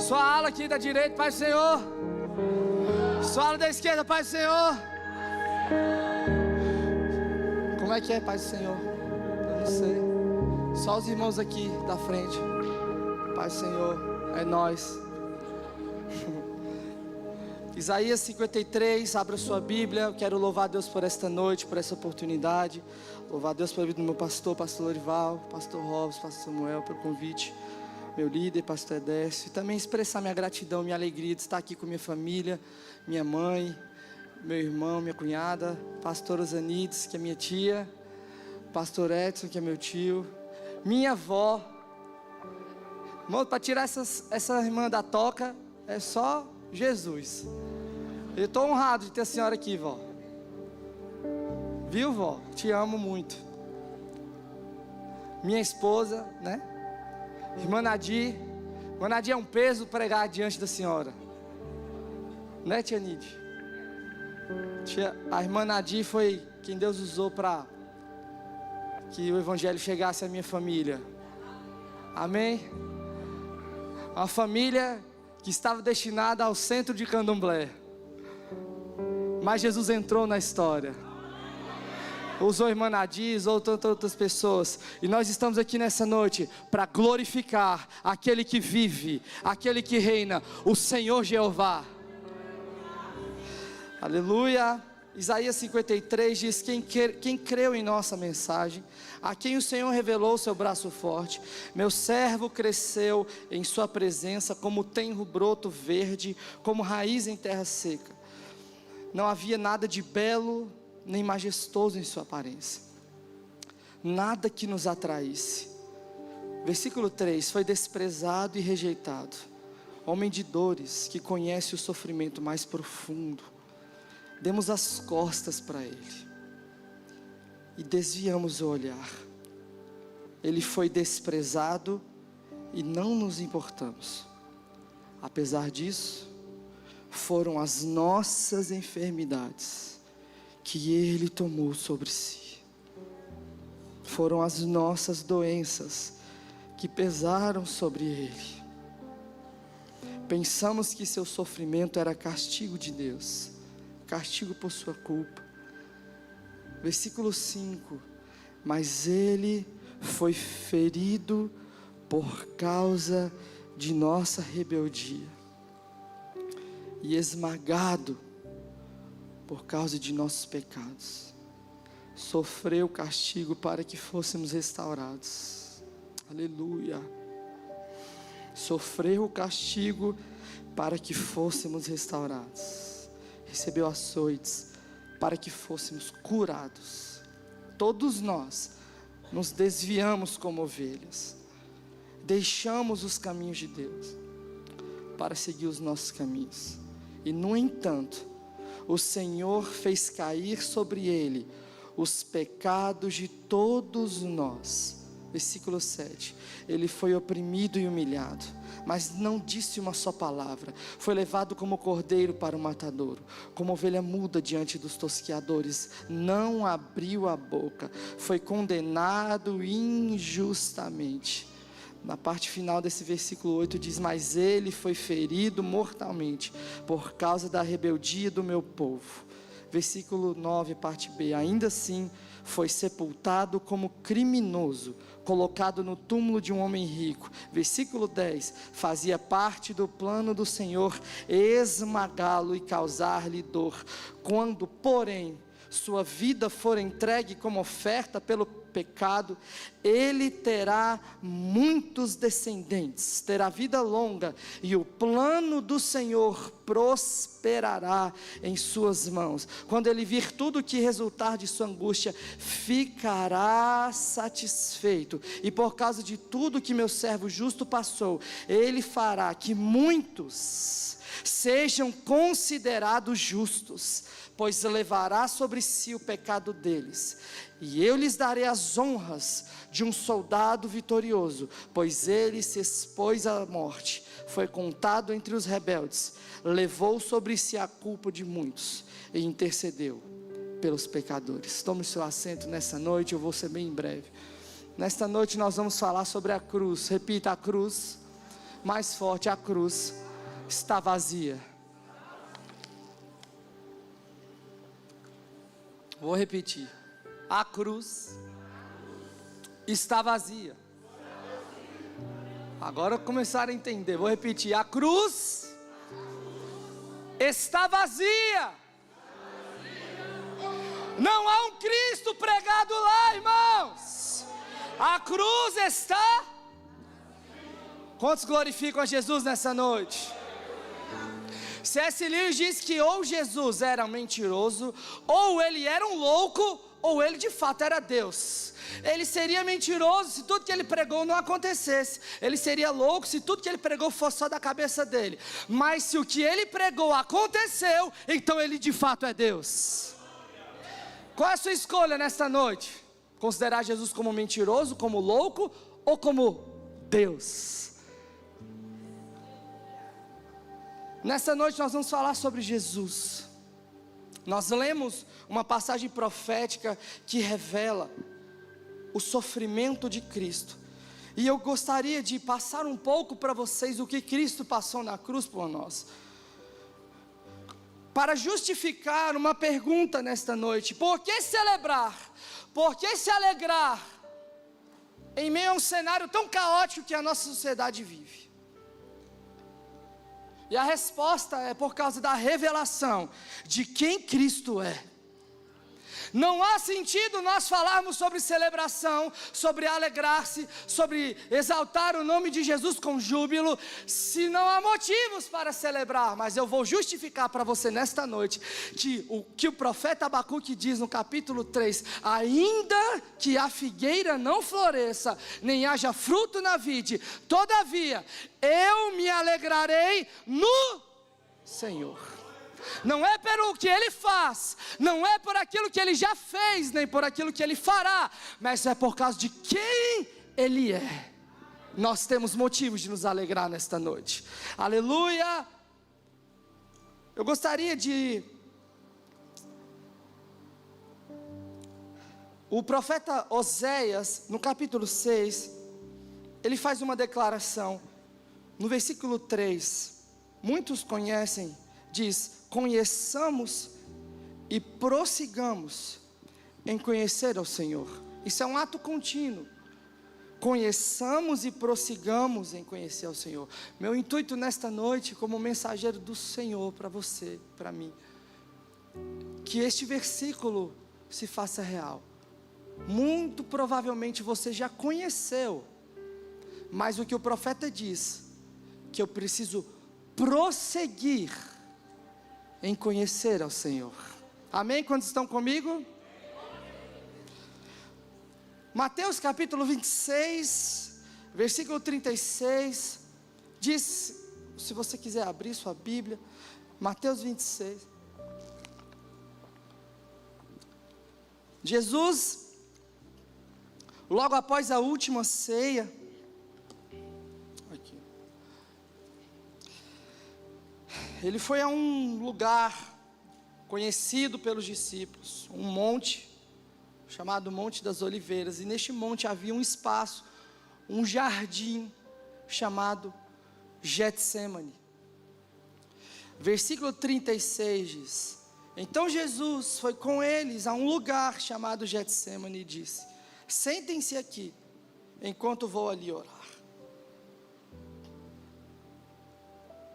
Sua ala aqui da direita, Pai do Senhor. Sua ala da esquerda, Pai do Senhor. Como é que é, Pai do Senhor? Eu não sei. Só os irmãos aqui da frente. Pai do Senhor, é nós. Isaías 53, abra sua Bíblia. Eu quero louvar a Deus por esta noite, por essa oportunidade. Louvar a Deus pela vida do meu pastor, pastor Lorival, pastor Robson, pastor Samuel, pelo convite. Meu líder, pastor Edécio. E também expressar minha gratidão, minha alegria de estar aqui com minha família, minha mãe, meu irmão, minha cunhada, pastor Osanides, que é minha tia, pastor Edson, que é meu tio, minha avó. Irmão, para tirar essa irmã da toca, é só Jesus. Eu estou honrado de ter a senhora aqui, vó. Viu, vó? Te amo muito. Minha esposa, né? Irmã Nadir. Irmã Nadir, é um peso pregar diante da senhora. Né, tia Nid? A irmã Nadir foi quem Deus usou para que o evangelho chegasse à minha família. Amém? Uma família que estava destinada ao centro de Candomblé, mas Jesus entrou na história, usou a irmã Nadir, usou tantas outras pessoas, e nós estamos aqui nessa noite para glorificar aquele que vive, aquele que reina, o Senhor Jeová. Aleluia. Isaías 53 diz: quem creu em nossa mensagem, a quem o Senhor revelou o seu braço forte, meu servo cresceu em sua presença como tenro broto verde, como raiz em terra seca. Não havia nada de belo nem majestoso em sua aparência, nada que nos atraísse. Versículo 3: foi desprezado e rejeitado, homem de dores, que conhece o sofrimento mais profundo. Demos as costas para Ele e desviamos o olhar. Ele foi desprezado e não nos importamos. Apesar disso, foram as nossas enfermidades que Ele tomou sobre si. Foram as nossas doenças que pesaram sobre Ele. Pensamos que seu sofrimento era castigo de Deus, castigo por sua culpa. Versículo 5: mas Ele foi ferido por causa de nossa rebeldia e esmagado por causa de nossos pecados. Sofreu castigo para que fôssemos restaurados. Aleluia. Sofreu o castigo para que fôssemos restaurados. Recebeu açoites para que fôssemos curados. Todos nós nos desviamos como ovelhas, deixamos os caminhos de Deus para seguir os nossos caminhos, e no entanto, o Senhor fez cair sobre Ele os pecados de todos nós. Versículo 7: Ele foi oprimido e humilhado, mas não disse uma só palavra. Foi levado como cordeiro para o matadouro, como ovelha muda diante dos tosqueadores. Não abriu a boca. Foi condenado injustamente. Na parte final desse versículo 8 diz: mas Ele foi ferido mortalmente por causa da rebeldia do meu povo. Versículo 9, parte B: ainda assim foi sepultado como criminoso, colocado no túmulo de um homem rico. Versículo 10: fazia parte do plano do Senhor esmagá-lo e causar-lhe dor. Quando, porém, sua vida for entregue como oferta pelo pecado, ele terá muitos descendentes, terá vida longa, e o plano do Senhor prosperará em suas mãos. Quando ele vir tudo o que resultar de sua angústia, ficará satisfeito, e por causa de tudo que meu servo justo passou, ele fará que muitos sejam considerados justos, pois levará sobre si o pecado deles, e eu lhes darei as honras de um soldado vitorioso, pois ele se expôs à morte, foi contado entre os rebeldes, levou sobre si a culpa de muitos e intercedeu pelos pecadores. Tome seu assento nessa noite, eu vou ser bem breve. Nesta noite nós vamos falar sobre a cruz. Repita: a cruz. Mais forte, a cruz está vazia. Vou repetir. A cruz está vazia. Agora começaram a entender. Vou repetir. A cruz está vazia. Não há um Cristo pregado lá, irmãos. A cruz está. Quantos glorificam a Jesus nessa noite? C.S. Lewis diz que ou Jesus era um mentiroso, ou ele era um louco, ou ele de fato era Deus. Ele seria mentiroso se tudo que ele pregou não acontecesse. Ele seria louco se tudo que ele pregou fosse só da cabeça dele. Mas se o que ele pregou aconteceu, então ele de fato é Deus. Qual é a sua escolha nesta noite? Considerar Jesus como mentiroso, como louco ou como Deus? Nessa noite nós vamos falar sobre Jesus. Nós lemos uma passagem profética que revela o sofrimento de Cristo. E eu gostaria de passar um pouco para vocês o que Cristo passou na cruz por nós. Para justificar uma pergunta nesta noite: por que celebrar? Por que se alegrar em meio a um cenário tão caótico que a nossa sociedade vive? E a resposta é por causa da revelação de quem Cristo é. Não há sentido nós falarmos sobre celebração, sobre alegrar-se, sobre exaltar o nome de Jesus com júbilo, se não há motivos para celebrar. Mas eu vou justificar para você nesta noite que o profeta Abacuque diz no capítulo 3: ainda que a figueira não floresça, nem haja fruto na vide, todavia eu me alegrarei no Senhor. Não é pelo que Ele faz, não é por aquilo que Ele já fez, nem por aquilo que Ele fará, mas é por causa de quem Ele é. Nós temos motivos de nos alegrar nesta noite. Aleluia! Eu gostaria de... O profeta Oséias, no capítulo 6, ele faz uma declaração. No versículo 3, muitos conhecem, diz: conheçamos e prossigamos em conhecer ao Senhor. Isso é um ato contínuo. Conheçamos e prossigamos em conhecer ao Senhor. Meu intuito nesta noite, como mensageiro do Senhor para você, para mim, que este versículo se faça real. Muito provavelmente você já conheceu, mas o que o profeta diz, que eu preciso prosseguir em conhecer ao Senhor. Amém? Quantos estão comigo? Mateus capítulo 26, versículo 36, diz, se você quiser abrir sua Bíblia, Mateus 26. Jesus, logo após a última ceia, aqui, ele foi a um lugar conhecido pelos discípulos, um monte, chamado Monte das Oliveiras, e neste monte havia um espaço, um jardim, chamado Getsêmani. Versículo 36 diz: então Jesus foi com eles a um lugar chamado Getsêmani e disse: sentem-se aqui, enquanto vou ali orar.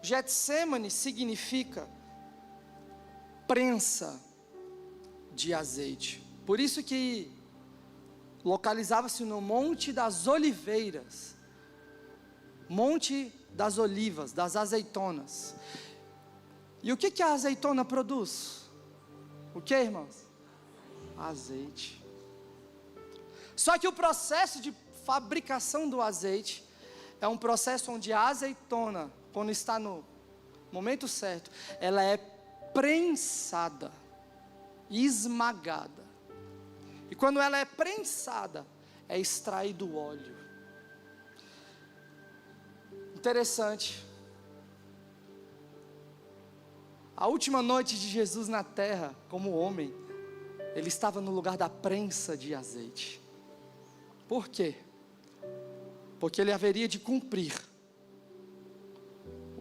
Getsêmani significa prensa de azeite. Por isso que localizava-se no Monte das Oliveiras, Monte das Olivas, das azeitonas. E o que a azeitona produz? O que, irmãos? Azeite. Só que o processo de fabricação do azeite é um processo onde a azeitona, quando está no momento certo, ela é prensada, esmagada. E quando ela é prensada, é extraído o óleo. Interessante. A última noite de Jesus na terra, como homem, ele estava no lugar da prensa de azeite. Por quê? Porque ele haveria de cumprir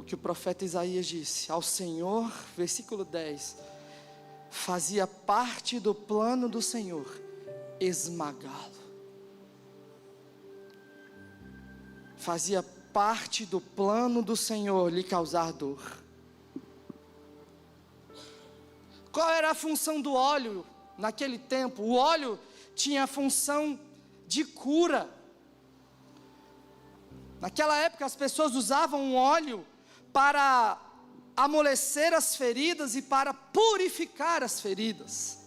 que o profeta Isaías disse: ao Senhor, versículo 10, fazia parte do plano do Senhor esmagá-lo. Fazia parte do plano do Senhor lhe causar dor. Qual era a função do óleo naquele tempo? O óleo tinha a função de cura. Naquela época as pessoas usavam o óleo para amolecer as feridas e para purificar as feridas.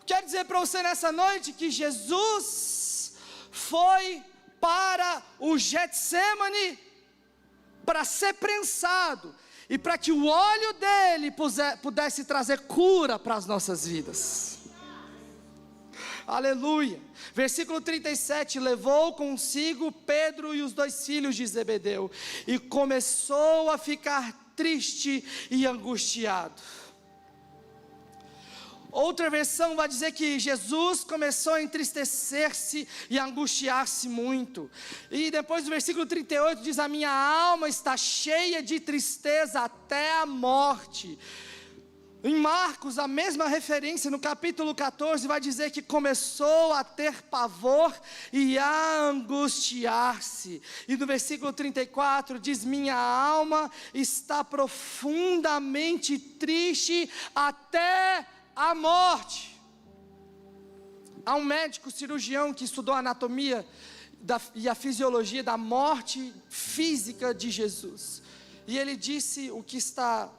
Quero dizer para você nessa noite que Jesus foi para o Getsemane para ser prensado e para que o óleo dele pudesse trazer cura para as nossas vidas. Aleluia. Versículo 37, levou consigo Pedro e os 2 filhos de Zebedeu, e começou a ficar triste e angustiado. Outra versão vai dizer que Jesus começou a entristecer-se e a angustiar-se muito. E depois do versículo 38 diz: a minha alma está cheia de tristeza até a morte. Em Marcos, a mesma referência, no capítulo 14, vai dizer que começou a ter pavor e a angustiar-se. E no versículo 34 diz: minha alma está profundamente triste até a morte. Há um médico cirurgião que estudou a anatomia e a fisiologia da morte física de Jesus. E ele disse o que está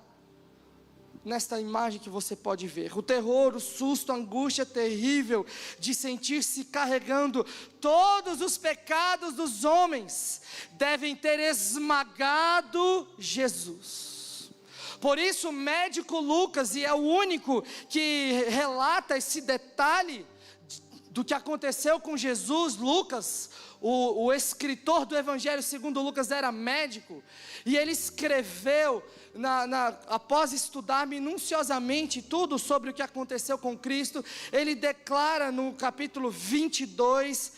nesta imagem que você pode ver: o terror, o susto, a angústia terrível de sentir-se carregando todos os pecados dos homens devem ter esmagado Jesus. Por isso o médico Lucas, e é o único que relata esse detalhe do que aconteceu com Jesus, Lucas, o escritor do Evangelho segundo Lucas, era médico, e ele escreveu, após estudar minuciosamente tudo sobre o que aconteceu com Cristo, ele declara no capítulo 22,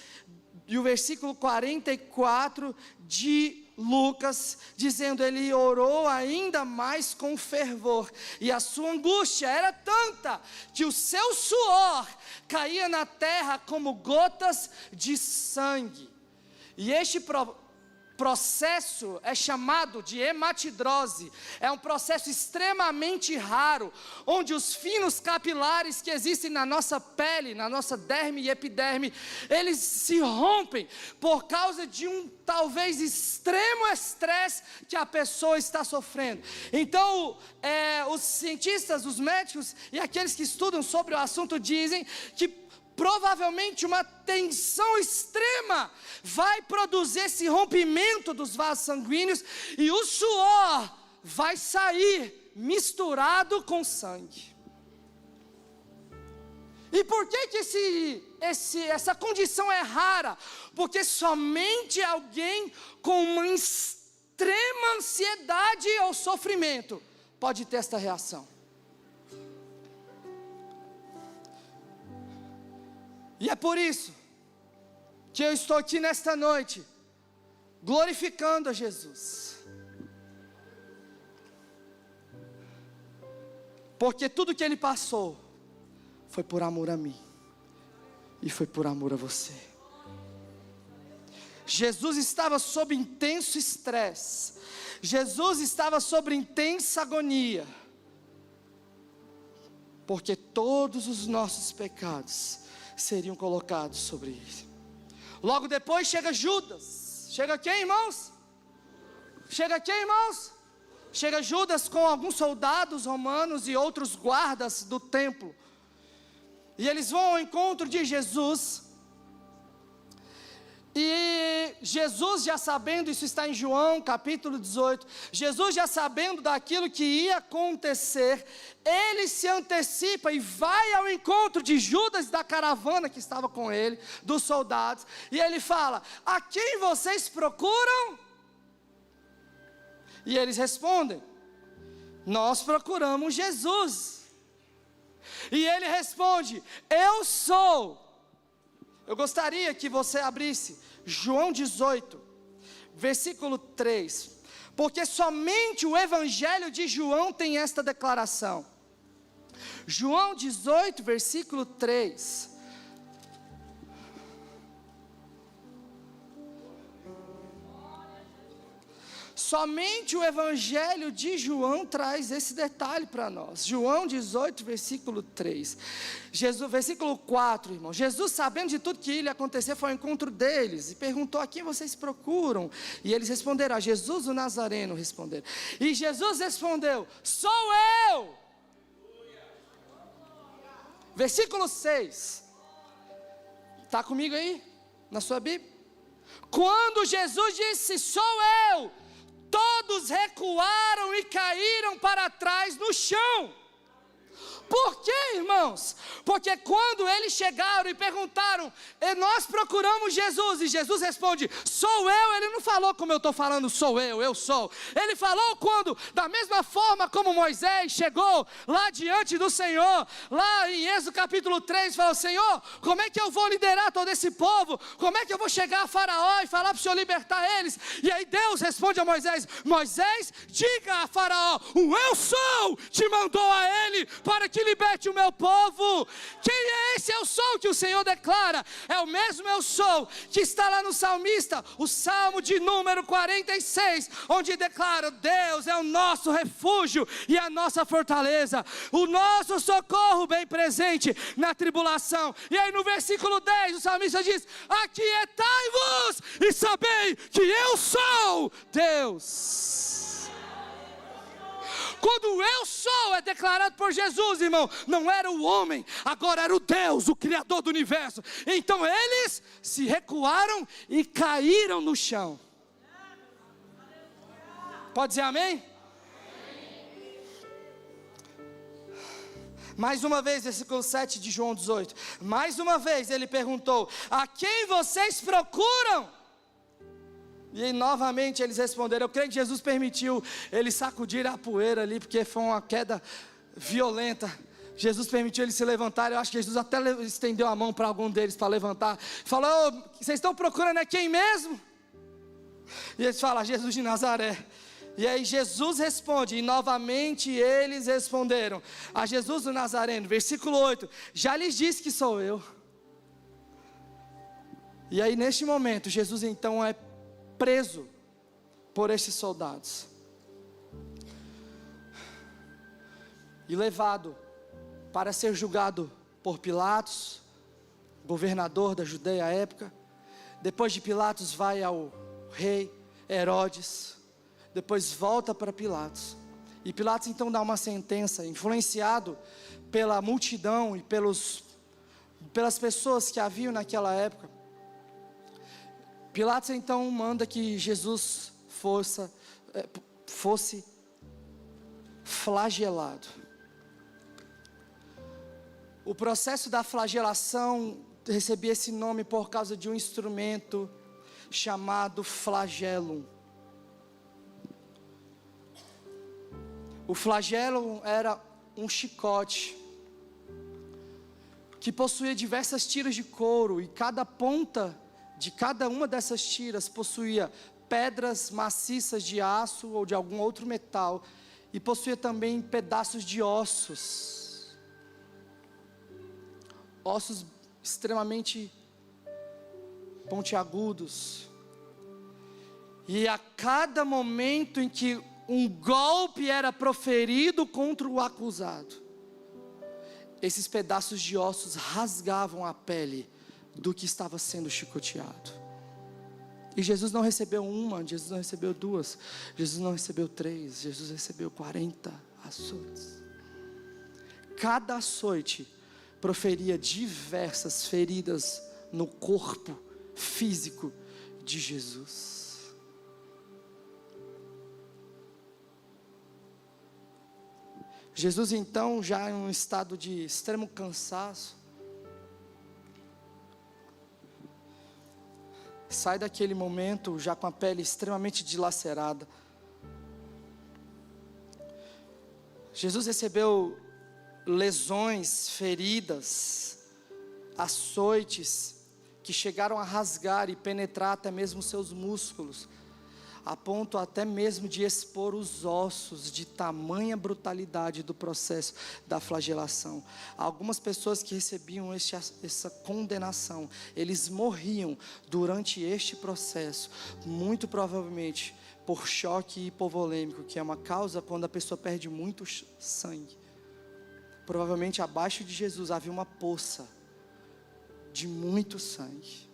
e o versículo 44 de Lucas, dizendo: ele orou ainda mais com fervor, e a sua angústia era tanta, que o seu suor caía na terra como gotas de sangue. E este processo é chamado de hematidrose. É um processo extremamente raro, onde os finos capilares que existem na nossa pele, na nossa derme e epiderme, eles se rompem por causa de um talvez extremo estresse que a pessoa está sofrendo. Então os cientistas, os médicos e aqueles que estudam sobre o assunto dizem que provavelmente uma tensão extrema vai produzir esse rompimento dos vasos sanguíneos, e o suor vai sair misturado com sangue. E por que essa condição é rara? Porque somente alguém com uma extrema ansiedade ou sofrimento pode ter esta reação. E é por isso que eu estou aqui nesta noite, glorificando a Jesus. Porque tudo que Ele passou, foi por amor a mim, e foi por amor a você. Jesus estava sob intenso estresse, Jesus estava sob intensa agonia, porque todos os nossos pecados seriam colocados sobre ele. Logo depois chega Judas. Chega quem, irmãos? Chega quem, irmãos? Chega Judas com alguns soldados romanos e outros guardas do templo. E eles vão ao encontro de Jesus. E Jesus, já sabendo, isso está em João capítulo 18, Jesus já sabendo daquilo que ia acontecer, ele se antecipa e vai ao encontro de Judas, da caravana que estava com ele, dos soldados, e ele fala: a quem vocês procuram? E eles respondem: nós procuramos Jesus. E ele responde: eu sou. Eu gostaria que você abrisse João 18, versículo 3. Porque somente o Evangelho de João tem esta declaração. João 18, versículo 3. Somente o Evangelho de João traz esse detalhe para nós. João 18, versículo 3. Versículo 4, irmão. Jesus, sabendo de tudo que ia acontecer, foi ao encontro deles e perguntou: a quem vocês procuram? E eles responderam: a Jesus o Nazareno, responderam. E Jesus respondeu: sou eu. Versículo 6. Está comigo aí? Na sua Bíblia? Quando Jesus disse: sou eu, todos recuaram e caíram para trás no chão. Por quê, irmãos? Porque quando eles chegaram e perguntaram: nós procuramos Jesus, e Jesus responde: sou eu. Ele não falou como eu estou falando, sou eu sou. Ele falou quando, da mesma forma como Moisés chegou lá diante do Senhor, lá em Êxodo capítulo 3, falou: Senhor, como é que eu vou liderar todo esse povo? Como é que eu vou chegar a Faraó e falar para o Senhor libertar eles? E aí Deus responde a Moisés: Moisés, diga a Faraó, o eu sou te mandou a ele para que liberte o meu povo. Quem é esse eu sou que o Senhor declara? É o mesmo eu sou que está lá no salmista, o Salmo de número 46, onde declara: Deus é o nosso refúgio e a nossa fortaleza, o nosso socorro bem presente na tribulação. E aí no versículo 10 o salmista diz: aquietai-vos e sabei que eu sou Deus. Quando o eu sou é declarado por Jesus, irmão, não era o homem, agora era o Deus, o Criador do universo. Então eles se recuaram e caíram no chão. Pode dizer amém? Mais uma vez, versículo 7 de João 18. Mais uma vez ele perguntou: a quem vocês procuram? E aí, novamente eles responderam. Eu creio que Jesus permitiu eles sacudirem a poeira ali, porque foi uma queda violenta. Jesus permitiu eles se levantarem. Eu acho que Jesus até estendeu a mão para algum deles para levantar. Falou: vocês estão procurando quem mesmo? E eles falam: Jesus de Nazaré. E aí Jesus responde, e novamente eles responderam a Jesus do Nazareno. Versículo 8: já lhes disse que sou eu. E aí neste momento Jesus então é preso por estes soldados e levado para ser julgado por Pilatos, governador da Judeia à época. Depois de Pilatos vai ao rei Herodes, depois volta para Pilatos, e Pilatos então dá uma sentença, influenciado pela multidão e pelas pessoas que haviam naquela época. Pilatos então manda que Jesus fosse flagelado. O processo da flagelação recebia esse nome por causa de um instrumento chamado flagelo. O flagelo era um chicote que possuía diversas tiras de couro, e cada ponta de cada uma dessas tiras possuía pedras maciças de aço ou de algum outro metal, e possuía também pedaços de ossos extremamente pontiagudos. E a cada momento em que um golpe era proferido contra o acusado, esses pedaços de ossos rasgavam a pele do que estava sendo chicoteado. E Jesus não recebeu uma, Jesus não recebeu duas, Jesus não recebeu 3, Jesus recebeu 40 açoites. Cada açoite proferia diversas feridas no corpo físico de Jesus. Jesus então, já em um estado de extremo cansaço, sai daquele momento já com a pele extremamente dilacerada. Jesus recebeu lesões, feridas, açoites que chegaram a rasgar e penetrar até mesmo seus músculos. a ponto até mesmo de expor os ossos, de tamanha brutalidade do processo da flagelação. Algumas pessoas que recebiam essa condenação, eles morriam durante este processo, muito provavelmente por choque hipovolêmico, que é uma causa quando a pessoa perde muito sangue. Provavelmente abaixo de Jesus havia uma poça de muito sangue.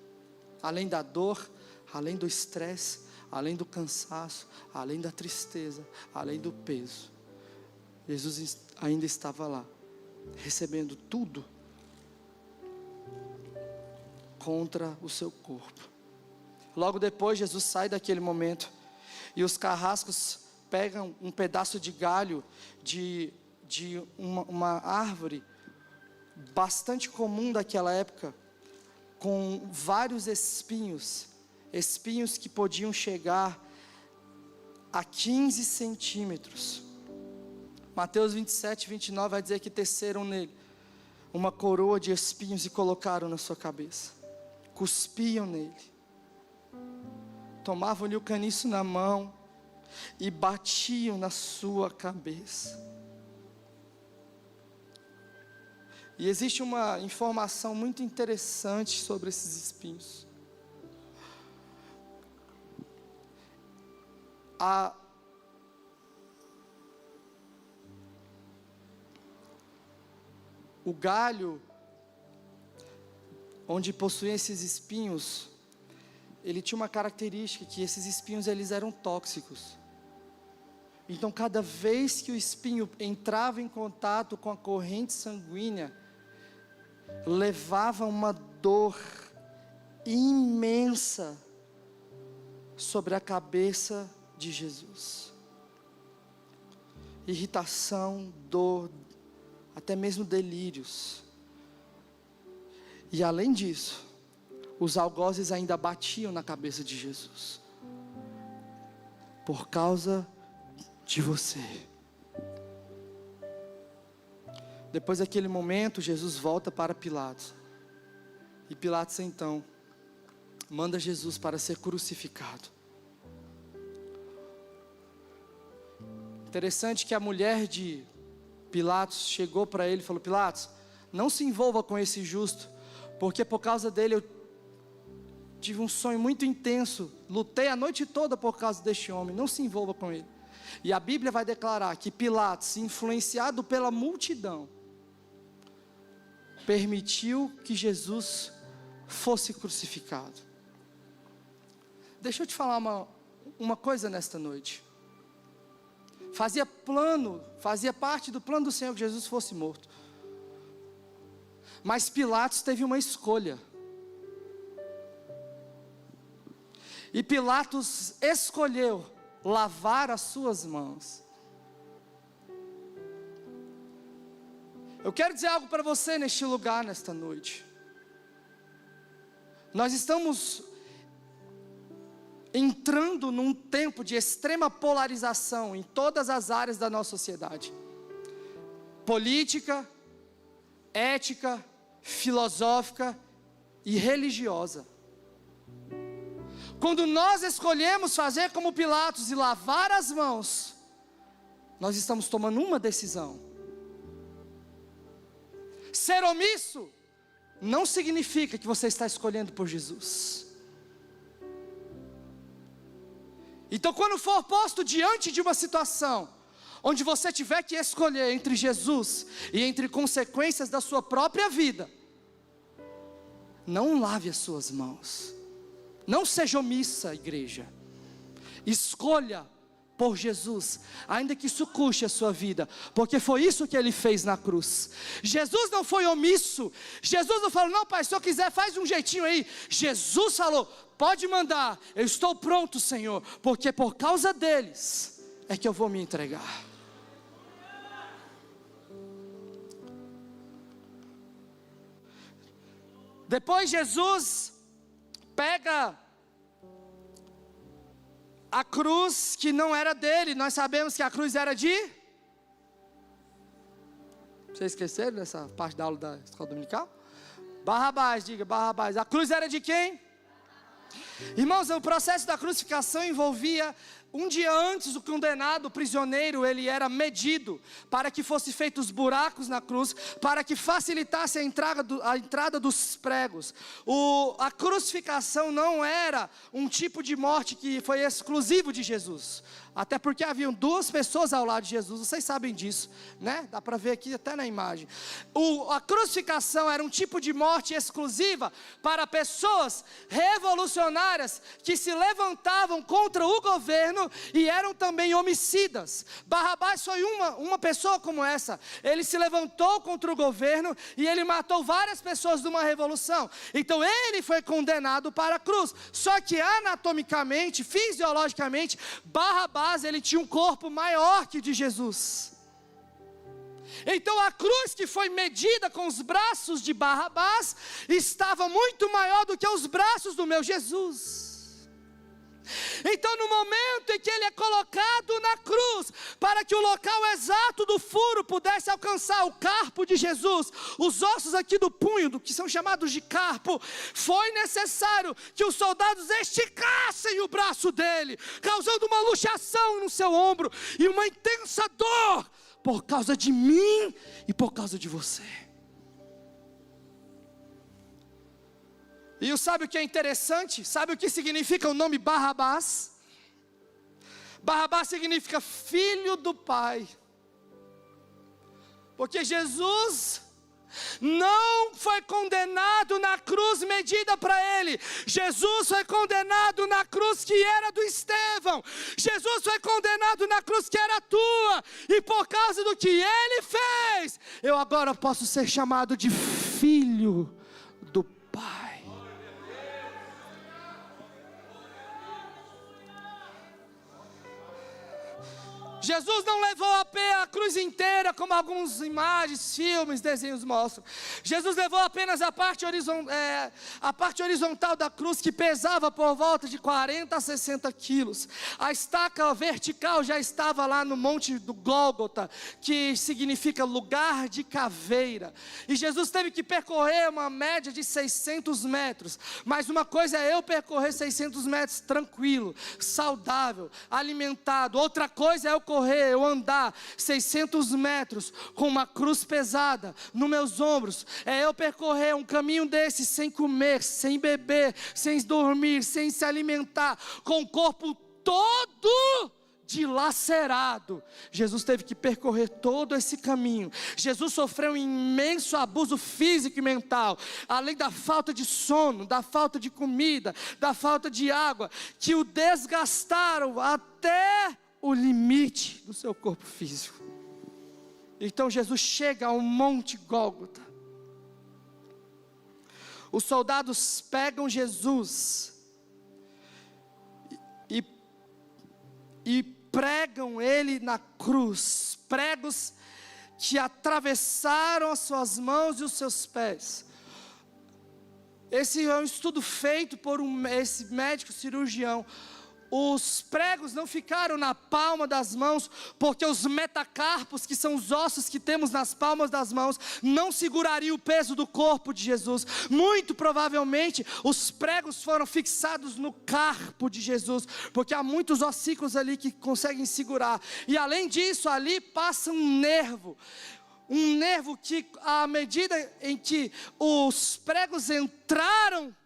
Além da dor, além do estresse, além do cansaço, além da tristeza, além do peso, Jesus ainda estava lá, recebendo tudo contra o seu corpo. Logo depois, Jesus sai daquele momento, e os carrascos pegam um pedaço de galho de uma árvore bastante comum daquela época, com vários espinhos que podiam chegar a 15 centímetros. Mateus 27, 29 vai dizer que teceram nele uma coroa de espinhos e colocaram na sua cabeça, cuspiam nele, tomavam-lhe o caniço na mão e batiam na sua cabeça. E existe uma informação muito interessante sobre esses espinhos. O galho, onde possuía esses espinhos, ele tinha uma característica, que esses espinhos eles eram tóxicos. Então cada vez que o espinho entrava em contato com a corrente sanguínea, levava uma dor imensa sobre a cabeça de Jesus. Irritação, dor, até mesmo delírios. E além disso, os algozes ainda batiam na cabeça de Jesus, por causa de você. Depois daquele momento, Jesus volta para Pilatos. E Pilatos então manda Jesus para ser crucificado. Interessante que a mulher de Pilatos chegou para ele e falou: Pilatos, não se envolva com esse justo, porque por causa dele eu tive um sonho muito intenso, lutei a noite toda por causa deste homem, não se envolva com ele. E a Bíblia vai declarar que Pilatos, influenciado pela multidão, permitiu que Jesus fosse crucificado. Deixa eu te falar uma coisa nesta noite. Fazia parte do plano do Senhor que Jesus fosse morto. Mas Pilatos teve uma escolha. E Pilatos escolheu lavar as suas mãos. Eu quero dizer algo para você neste lugar, nesta noite. Nós estamos entrando num tempo de extrema polarização em todas as áreas da nossa sociedade. Política, ética, filosófica e religiosa. Quando nós escolhemos fazer como Pilatos e lavar as mãos, nós estamos tomando uma decisão. Ser omisso não significa que você está escolhendo por Jesus. Então, quando for posto diante de uma situação onde você tiver que escolher entre Jesus e entre consequências da sua própria vida, não lave as suas mãos. Não seja omissa, igreja. Escolha por Jesus, ainda que isso custe a sua vida, porque foi isso que Ele fez na cruz. Jesus não foi omisso. Jesus não falou: não, pai, se eu quiser faz um jeitinho aí. Jesus falou: pode mandar, eu estou pronto, Senhor, porque por causa deles é que eu vou me entregar. Depois Jesus pega a cruz que não era dele. Nós sabemos que a cruz era de... Vocês esqueceram dessa parte da aula da escola dominical? Barrabás, diga Barrabás. A cruz era de quem? Irmãos, o processo da crucificação envolvia, um dia antes, o condenado, o prisioneiro, ele era medido, para que fossem feitos buracos na cruz, para que facilitasse a entrada dos pregos. A crucificação não era um tipo de morte que foi exclusivo de Jesus, até porque haviam 2 pessoas ao lado de Jesus, vocês sabem disso, né? Dá para ver aqui até na imagem. A crucificação era um tipo de morte exclusiva para pessoas revolucionárias que se levantavam contra o governo e eram também homicidas. Barrabás foi uma pessoa como essa. Ele se levantou contra o governo e ele matou várias pessoas de uma revolução. Então ele foi condenado para a cruz. Só que anatomicamente, fisiologicamente, Barrabás, ele tinha um corpo maior que o de Jesus. Então a cruz que foi medida com os braços de Barrabás estava muito maior do que os braços do meu Jesus. Então no momento em que ele é colocado na cruz, para que o local exato do furo pudesse alcançar o carpo de Jesus, os ossos aqui do punho, que são chamados de carpo, foi necessário que os soldados esticassem o braço dele, causando uma luxação no seu ombro e uma intensa dor, por causa de mim e por causa de você. E sabe o que é interessante? Sabe o que significa o nome Barrabás? Barrabás significa filho do Pai. Porque Jesus não foi condenado na cruz medida para ele. Jesus foi condenado na cruz que era do Estevão. Jesus foi condenado na cruz que era tua. E por causa do que ele fez, eu agora posso ser chamado de filho do Pai. Jesus não levou a cruz inteira, como algumas imagens, filmes, desenhos mostram. Jesus levou apenas a parte horizontal da cruz, que pesava por volta de 40 a 60 quilos. A estaca vertical já estava lá no monte do Gólgota, que significa lugar de caveira. E Jesus teve que percorrer uma média de 600 metros. Mas uma coisa é eu percorrer 600 metros tranquilo, saudável, alimentado. Outra coisa é eu andar 600 metros com uma cruz pesada nos meus ombros. É eu percorrer um caminho desse sem comer, sem beber, sem dormir, sem se alimentar, com o corpo todo dilacerado. Jesus teve que percorrer todo esse caminho. Jesus sofreu um imenso abuso físico e mental, além da falta de sono, da falta de comida, da falta de água, que o desgastaram até o limite do seu corpo físico. Então Jesus chega ao Monte Gólgota. Os soldados pegam Jesus e pregam ele na cruz, pregos que atravessaram as suas mãos e os seus pés. Esse é um estudo feito por esse médico cirurgião. Os pregos não ficaram na palma das mãos, porque os metacarpos, que são os ossos que temos nas palmas das mãos, não segurariam o peso do corpo de Jesus. Muito provavelmente, os pregos foram fixados no carpo de Jesus, porque há muitos ossículos ali que conseguem segurar. E além disso, ali passa um nervo que, à medida em que os pregos entraram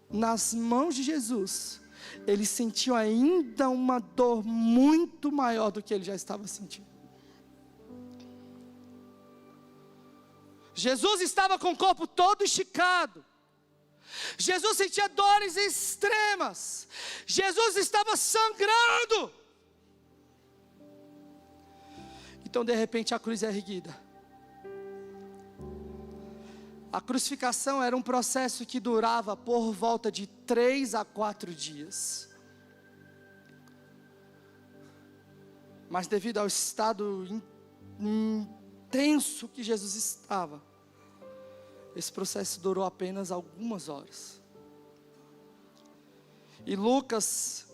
nas mãos de Jesus, ele sentiu ainda uma dor muito maior do que ele já estava sentindo. Jesus estava com o corpo todo esticado. Jesus sentia dores extremas. Jesus estava sangrando. Então de repente a cruz é erguida. A crucificação era um processo que durava por volta de 3 a 4 dias. Mas devido ao estado intenso que Jesus estava, esse processo durou apenas algumas horas. E Lucas,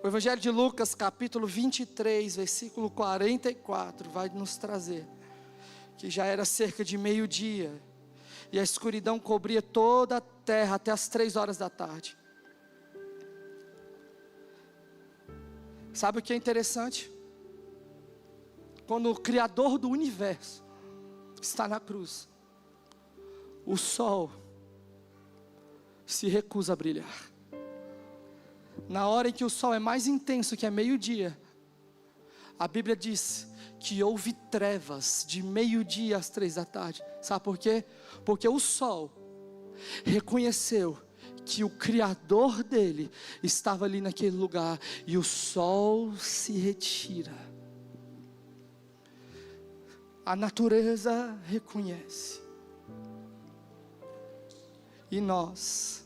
o Evangelho de Lucas, capítulo 23, versículo 44, vai nos trazer que já era cerca de meio-dia. e a escuridão cobria toda a terra até as 3 horas da tarde. Sabe o que é interessante? Quando o Criador do universo está na cruz, o sol se recusa a brilhar. Na hora em que o sol é mais intenso, que é meio-dia, a Bíblia diz que houve trevas de meio-dia às 3 da tarde. Sabe por quê? Porque o sol reconheceu que o Criador dele estava ali naquele lugar, e o sol se retira. A natureza reconhece. E nós?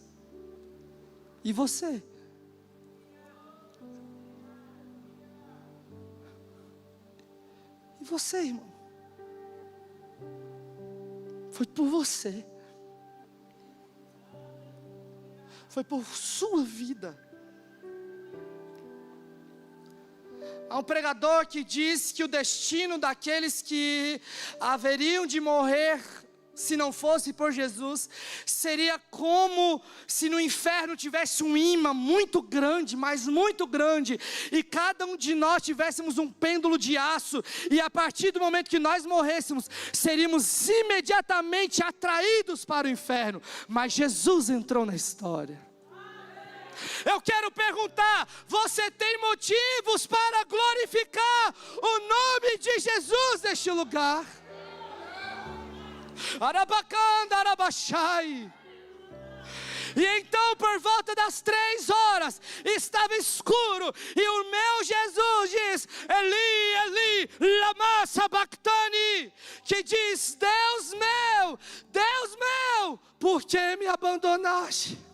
E você? E você, irmão? Foi por você. Foi por sua vida. Há um pregador que diz que o destino daqueles que haveriam de morrer, se não fosse por Jesus, seria como se no inferno tivesse um imã muito grande, mas muito grande, e cada um de nós tivéssemos um pêndulo de aço, e a partir do momento que nós morrêssemos, seríamos imediatamente atraídos para o inferno. Mas Jesus entrou na história. Eu quero perguntar: você tem motivos para glorificar o nome de Jesus neste lugar? Arabacanda, Arabachai. E então, por volta das 3 horas, estava escuro, e o meu Jesus diz: Eli, Eli, lama sabachthani, que diz: Deus meu, por que me abandonaste?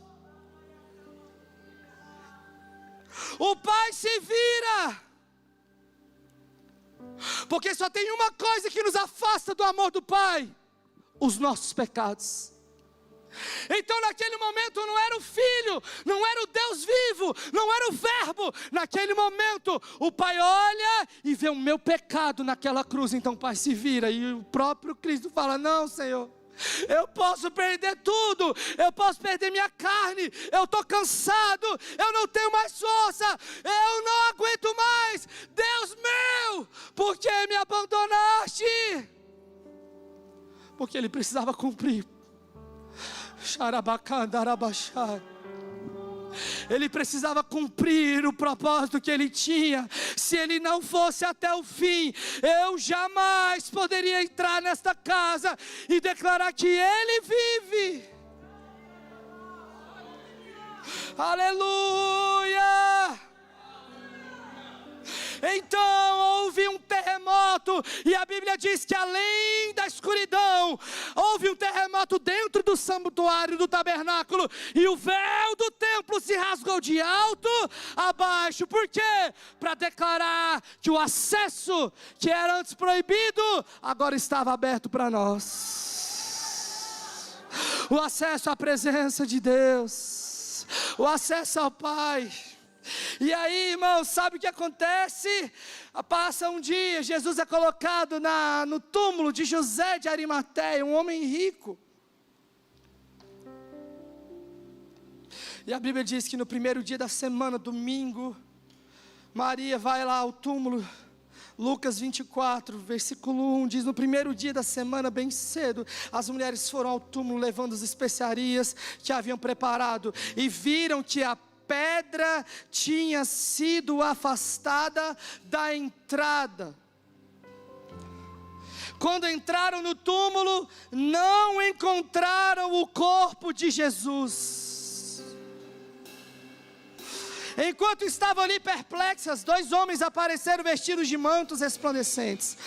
O Pai se vira, porque só tem uma coisa que nos afasta do amor do Pai: os nossos pecados. Então naquele momento não era o Filho, não era o Deus vivo, não era o Verbo. Naquele momento o Pai olha e vê o meu pecado naquela cruz. Então o Pai se vira, e o próprio Cristo fala: não, Senhor, eu posso perder tudo, eu posso perder minha carne, eu estou cansado, eu não tenho mais força, eu não aguento mais. Deus meu, por que me abandonaste? Porque ele precisava cumprir. Ele precisava cumprir o propósito que ele tinha. Se ele não fosse até o fim, eu jamais poderia entrar nesta casa e declarar que ele vive. Aleluia! Então houve um terremoto, e a Bíblia diz que além da escuridão, houve um terremoto dentro do santuário do tabernáculo, e o véu do templo se rasgou de alto a baixo. Por quê? Para declarar que o acesso que era antes proibido, agora estava aberto para nós. O acesso à presença de Deus, o acesso ao Pai. E aí, irmãos, sabe o que acontece? Passa um dia, Jesus é colocado no túmulo de José de Arimateia, um homem rico. E a Bíblia diz que no primeiro dia da semana, domingo, Maria vai lá ao túmulo. Lucas 24, versículo 1 diz: no primeiro dia da semana, bem cedo, as mulheres foram ao túmulo levando as especiarias que haviam preparado, e viram que a pedra tinha sido afastada da entrada. Quando entraram no túmulo, não encontraram o corpo de Jesus. Enquanto estavam ali perplexas, 2 homens apareceram vestidos de mantos resplandecentes.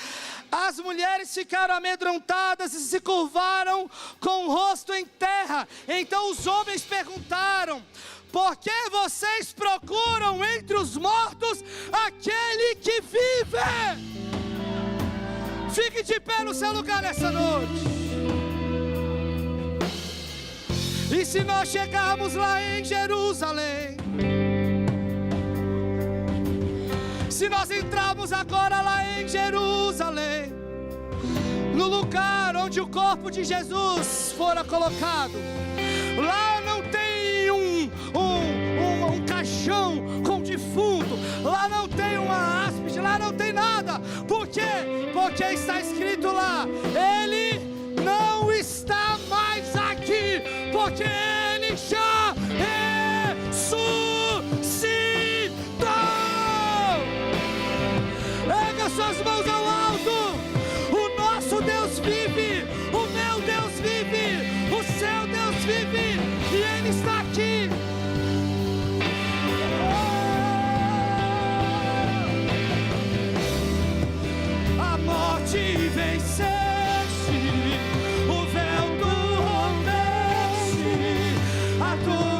As mulheres ficaram amedrontadas e se curvaram com o rosto em terra. Então os homens perguntaram: por que vocês procuram entre os mortos aquele que vive? Fique de pé no seu lugar nessa noite. E se nós chegarmos lá em Jerusalém, se nós entrarmos agora lá em Jerusalém, no lugar onde o corpo de Jesus fora colocado. Lá não tem um caixão com defunto, lá não tem uma áspide, lá não tem nada. Por quê? Porque está escrito lá: Ele não está mais aqui, porque Ele já